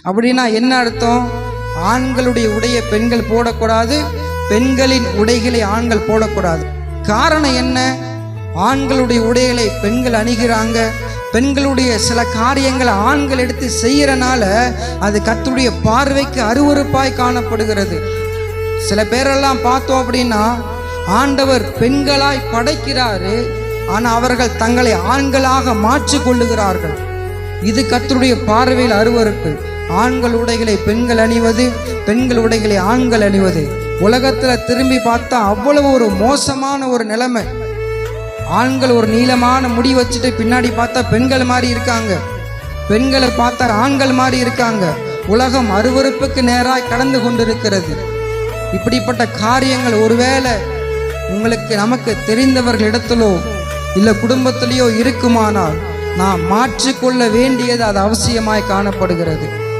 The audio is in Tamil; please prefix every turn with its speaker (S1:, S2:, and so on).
S1: அப்படின்னா என்ன அர்த்தம்? ஆண்களுடைய உடையை பெண்கள் போடக்கூடாது, பெண்களின் உடைகளை ஆண்கள் போடக்கூடாது. காரணம் என்ன? ஆண்களுடைய உடைகளை பெண்கள் அணிகிறாங்க, பெண்களுடைய சில காரியங்களை ஆண்கள் எடுத்து செய்யறனால அது கர்த்தருடைய பார்வைக்கு அருவருப்பாய் காணப்படுகிறது. சில பேரெல்லாம் பார்த்தோம் அப்படின்னா ஆண்டவர் பெண்களாய் படைக்கிறாரு, ஆனால் அவர்கள் தங்களை ஆண்களாக மாற்றி கொள்ளுகிறார்கள். இது கர்த்தருடைய பார்வையில் அருவருப்பு. ஆண்கள் உடைகளை பெண்கள் அணிவது, பெண்கள் உடைகளை ஆண்கள் அணிவது. உலகத்தில் திரும்பி பார்த்தா அவ்வளவு ஒரு மோசமான ஒரு நிலைமை. ஆண்கள் ஒரு நீளமான முடி வச்சுட்டு பின்னாடி பார்த்தா பெண்கள் மாதிரி இருக்காங்க, பெண்களை பார்த்தா ஆண்கள் மாதிரி இருக்காங்க. உலகம் அருவருப்புக்கு நேராக கடந்து கொண்டிருக்கிறது. இப்படிப்பட்ட காரியங்கள் ஒருவேளை உங்களுக்கு நமக்கு தெரிந்தவர்களிடத்திலோ இல்லை குடும்பத்திலேயோ இருக்குமானால் நாம் மாற்றிக்கொள்ள வேண்டியது அது அவசியமாய் காணப்படுகிறது.